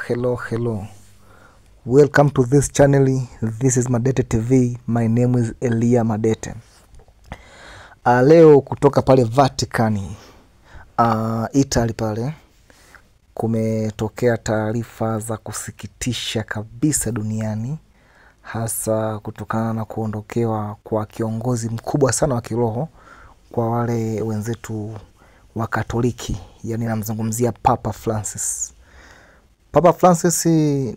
Hello. Welcome to this channel. This is Madete TV. My name is Elia Madete. Leo kutoka pale Vatican, Italy pale, kumetokea taarifa za kusikitisha kabisa duniani, hasa kutokana na kuondokewa kwa kiongozi mkubwa sana wa kiroho kwa wale wenzetu wa Katoliki, yani namzungumzia Papa Francis. Papa Francis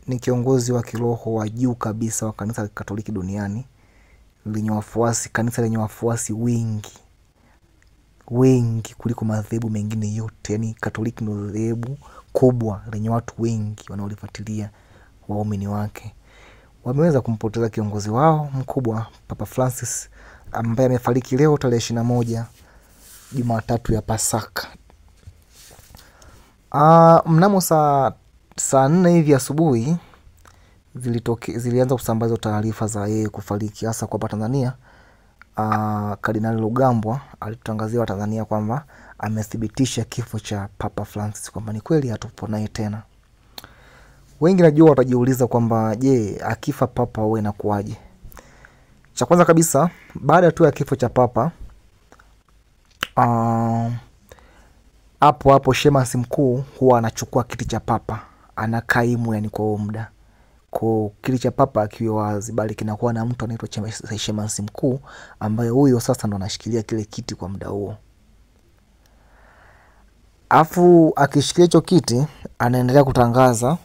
ni kiongozi wa kiroho wa juu kabisa wa kanisa la Katoliki duniani, kanisa lenye wafuasi wengi kuliko madhehebu mengine yote. Yani Katoliki ndio dhehebu kubwa lenye watu wengi wanaolifuatilia, waumini wake. Wameweza kumpoteza kiongozi wao mkubwa Papa Francis, ambaye amefariki leo tarehe 21 Jumatatu ya Pasaka. Mnamo saa 4 hivi asubuhi zilianza kusambazwa taarifa za yeye kufariki, hasa kwa Tanzania. Kardinali Rugambwa alitangazia Tanzania kwamba amethibitisha kifo cha Papa Francis, kwamba ni kweli hatupo naye tena. Wengi najua watajiuliza kwamba je, akifa Papa wewe inakuaje? Cha kwanza kabisa, baada tu ya kifo cha Papa, hapo shemasi mkuu huwa anachukua kiti cha Papa, anakaimu yani kwa muda. Kwa kiti cha Papa akiwa wazi, bali kinakuwa na mtu anaitwa shemasi mkuu, ambaye huyo sasa ndo anashikilia kile kiti kwa muda huo. Afu akishikilia hicho kiti, anaendelea kutangaza,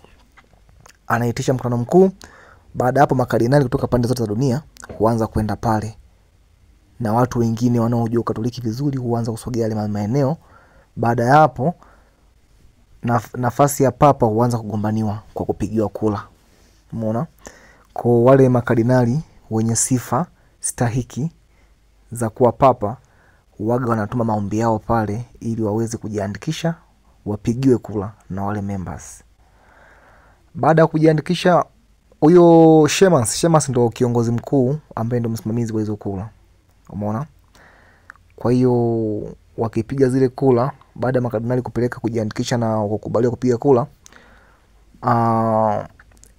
anaitisha mkutano mkuu. Baada hapo makardinali kutoka pande zote za dunia huanza kwenda pale, na watu wengine wanaojua Katoliki vizuri huanza kusogea yale maeneo. Baada ya hapo, nafasi ya Papa huanza kugombaniwa kwa kupigiwa kula. Umeona? Kwa wale makardinali wenye sifa stahiki za kuwa Papa, huaga wanatuma maombi yao pale ili waweze kujiandikisha, wapigiwe kula na wale members. Baada ya kujiandikisha, huyo Shemasi ndo kiongozi mkuu ambaye ndo msimamizi wa hizo kula. Umeona? Kwa hiyo wakipiga zile kula, baada ya makardinali kupeleka kujiandikisha na kukubaliwa kupiga kula,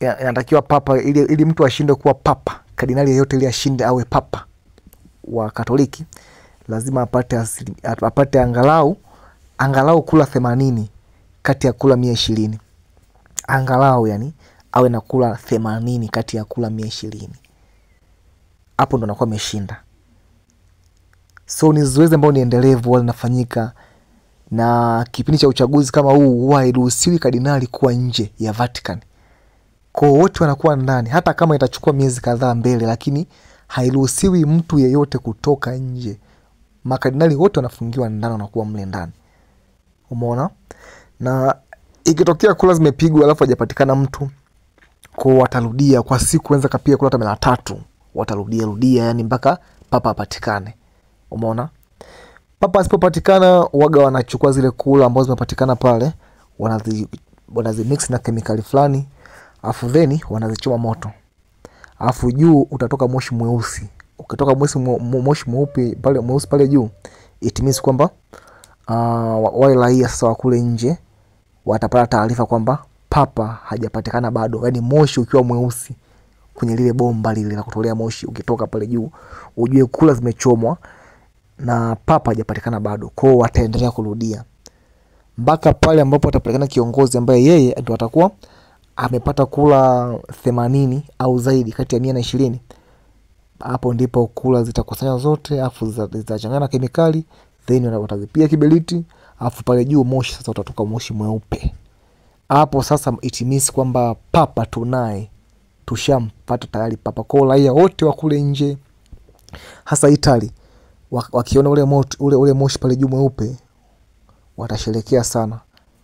inatakiwa Papa ili mtu ashinde kuwa Papa, kardinali yeyote ili ashinde awe Papa wa Katoliki, lazima apate angalau kula 80 kati ya kula 120. Angalau yani awe na kula 80 kati ya kula 120. Hapo ndo anakuwa ameshinda. So ni zoezi ambalo ni endelevu, wala linafanyika, na kipindi cha uchaguzi kama huu huwa hairuhusiwi kardinali kuwa nje ya Vatican. Kwa wote wanakuwa ndani, hata kama itachukua miezi kadhaa mbele, lakini hairuhusiwi mtu yeyote kutoka nje. Makardinali wote wanafungiwa ndani, wanakuwa mle ndani. Umeona? Na ikitokea kula zimepigwa alafu hajapatikana mtu, kwa watarudia kwa siku, wenza kapia kula hata 300, watarudia yani mpaka Papa apatikane. Umeona? Papa asipopatikana, waga wanachukua zile kula ambazo zimepatikana pale, wanazimix na kemikali fulani, afu then wanazichoma moto. Afu juu utatoka moshi mweusi. Ukitoka moshi mweupe pale, mweusi pale juu, it means kwamba wale raia sasa wa kule nje watapata taarifa kwamba Papa hajapatikana bado. Yani moshi ukiwa mweusi kwenye lile bomba lile la kutolea moshi, ukitoka pale juu, ujue kula zimechomwa na Papa hajapatikana bado. Kwa hiyo wataendelea kurudia mpaka pale ambapo atapatikana kiongozi ambaye yeye ndio atakuwa amepata kula 80 au zaidi kati ya 120. Hapo ndipo kula zitakusanya zote, afu zitachangana na kemikali, then watazipiga kiberiti, afu pale juu moshi sasa utatoka moshi mweupe. Hapo sasa itimisi kwamba Papa tunaye, tushampata tayari Papa. Kwa raia wote wa kule nje, hasa Italy, wakiona ule moshi pale juu mweupe, watasherekea sana,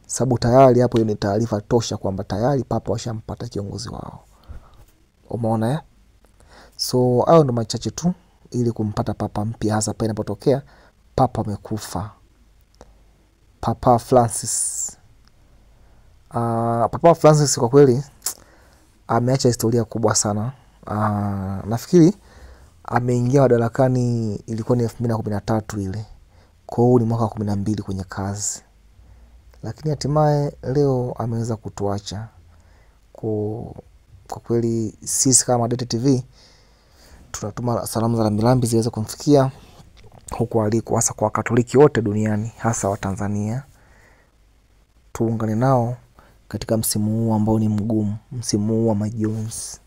sababu tayari hapo ni taarifa tosha kwamba tayari Papa washampata kiongozi wao. Umeona? So hao ndo machache tu ili kumpata Papa mpya, hasa pale inapotokea Papa amekufa. Papa Francis. Papa Francis kwa kweli ameacha historia kubwa sana. Nafikiri ameingia madarakani ilikuwa ni 2013 ile. Kwa hiyo ni mwaka 12 kwenye kazi. Lakini hatimaye leo ameweza kutuacha. Kwa kweli sisi kama Madete TV tunatuma salamu za rambirambi ziweze kumfikia huko aliko, hasa kwa Wakatoliki wote duniani, hasa wa Tanzania. Tuungane nao katika msimu huu ambao ni mgumu, msimu huu wa majonzi.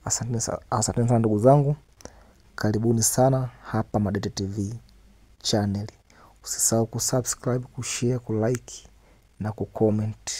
Asante sana ndugu zangu, karibuni sana hapa Madete TV channel. Usisahau kusubscribe, kushare, kulike na kucomment.